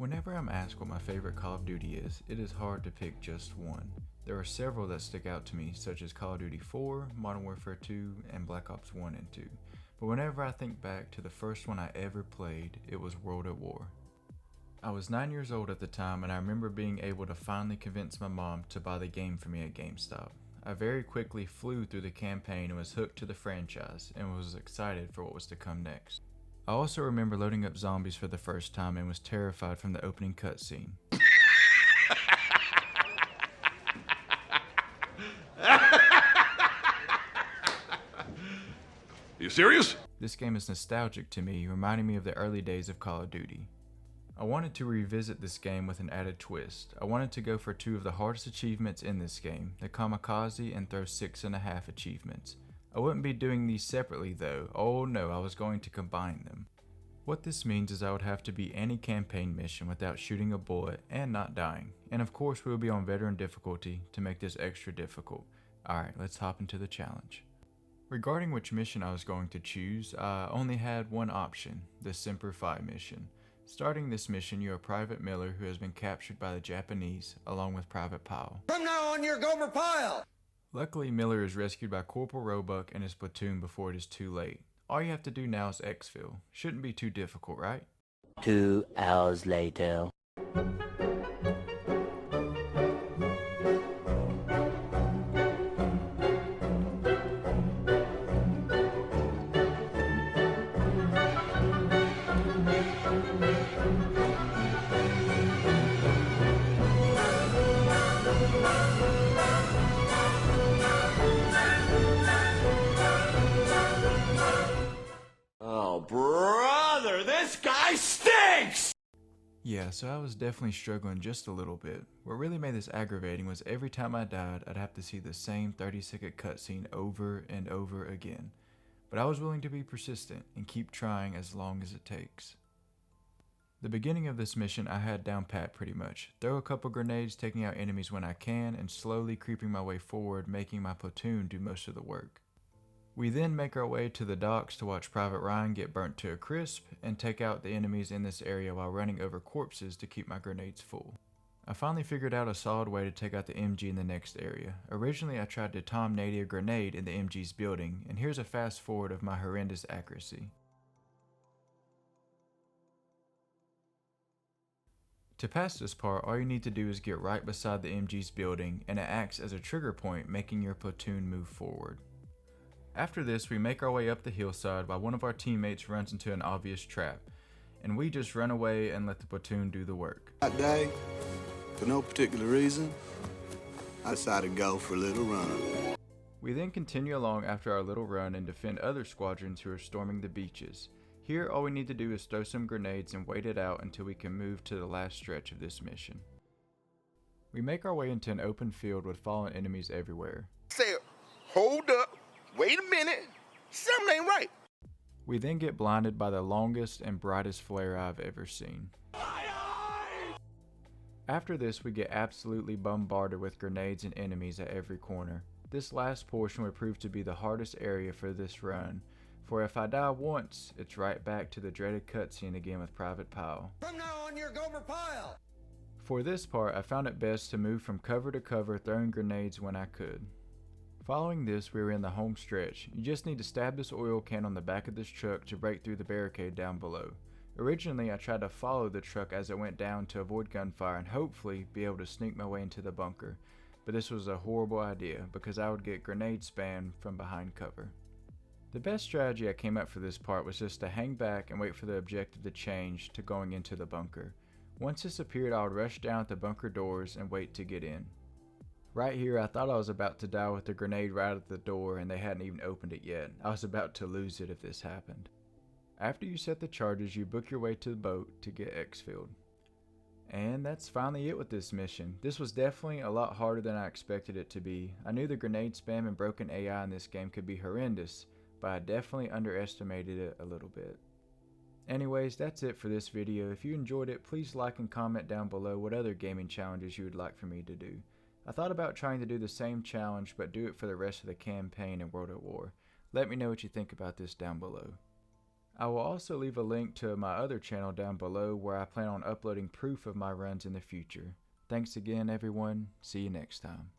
Whenever I'm asked what my favorite Call of Duty is, it is hard to pick just one. There are several that stick out to me, such as Call of Duty 4, Modern Warfare 2, and Black Ops 1 and 2. But whenever I think back to the first one I ever played, it was World at War. I was 9 years old at the time, and I remember being able to finally convince my mom to buy the game for me at GameStop. I very quickly flew through the campaign and was hooked to the franchise, and was excited for what was to come next. I also remember loading up zombies for the first time and was terrified from the opening cutscene. You serious? This game is nostalgic to me, reminding me of the early days of Call of Duty. I wanted to revisit this game with an added twist. I wanted to go for two of the hardest achievements in this game, the Kamikaze and Throw 6.5 achievements. I wouldn't be doing these separately though. Oh no, I was going to combine them. What this means is I would have to beat any campaign mission without shooting a bullet and not dying. And of course we will be on veteran difficulty to make this extra difficult. Alright, let's hop into the challenge. Regarding which mission I was going to choose, I only had one option, the Semper Fi mission. Starting this mission, you are Private Miller, who has been captured by the Japanese, along with Private Powell. From now on, you're Gomer Pyle! Luckily, Miller is rescued by Corporal Roebuck and his platoon before it is too late. All you have to do now is exfil. Shouldn't be too difficult, right? 2 hours later. Oh, brother, this guy stinks! Yeah, so I was definitely struggling just a little bit. What really made this aggravating was every time I died, I'd have to see the same 30-second cutscene over and over again. But I was willing to be persistent and keep trying as long as it takes. The beginning of this mission I had down pat pretty much. Throw a couple grenades, taking out enemies when I can, and slowly creeping my way forward, making my platoon do most of the work. We then make our way to the docks to watch Private Ryan get burnt to a crisp and take out the enemies in this area while running over corpses to keep my grenades full. I finally figured out a solid way to take out the MG in the next area. Originally I tried to Tom Nady a grenade in the MG's building, and here's a fast forward of my horrendous accuracy. To pass this part, all you need to do is get right beside the MG's building, and it acts as a trigger point, making your platoon move forward. After this, we make our way up the hillside while one of our teammates runs into an obvious trap, and we just run away and let the platoon do the work. That day, for no particular reason, I decided to go for a little run. We then continue along after our little run and defend other squadrons who are storming the beaches. Here, all we need to do is throw some grenades and wait it out until we can move to the last stretch of this mission. We make our way into an open field with fallen enemies everywhere. Say, hold up. Wait a minute, something ain't right. We then get blinded by the longest and brightest flare I've ever seen. After this, we get absolutely bombarded with grenades and enemies at every corner. This last portion would prove to be the hardest area for this run, for if I die once, it's right back to the dreaded cutscene again with Private Powell. From now on, you're Gomer Pyle! For this part, I found it best to move from cover to cover, throwing grenades when I could. Following this, we were in the home stretch. You just need to stab this oil can on the back of this truck to break through the barricade down below. Originally, I tried to follow the truck as it went down to avoid gunfire and hopefully be able to sneak my way into the bunker, but this was a horrible idea because I would get grenade spam from behind cover. The best strategy I came up for this part was just to hang back and wait for the objective to change to going into the bunker. Once this appeared, I would rush down at the bunker doors and wait to get in. Right here, I thought I was about to die with the grenade right at the door and they hadn't even opened it yet. I was about to lose it if this happened. After you set the charges, you book your way to the boat to get exfilled. And that's finally it with this mission. This was definitely a lot harder than I expected it to be. I knew the grenade spam and broken AI in this game could be horrendous, but I definitely underestimated it a little bit. Anyways, that's it for this video. If you enjoyed it, please like and comment down below what other gaming challenges you would like for me to do. I thought about trying to do the same challenge, but do it for the rest of the campaign in World at War. Let me know what you think about this down below. I will also leave a link to my other channel down below where I plan on uploading proof of my runs in the future. Thanks again everyone, see you next time.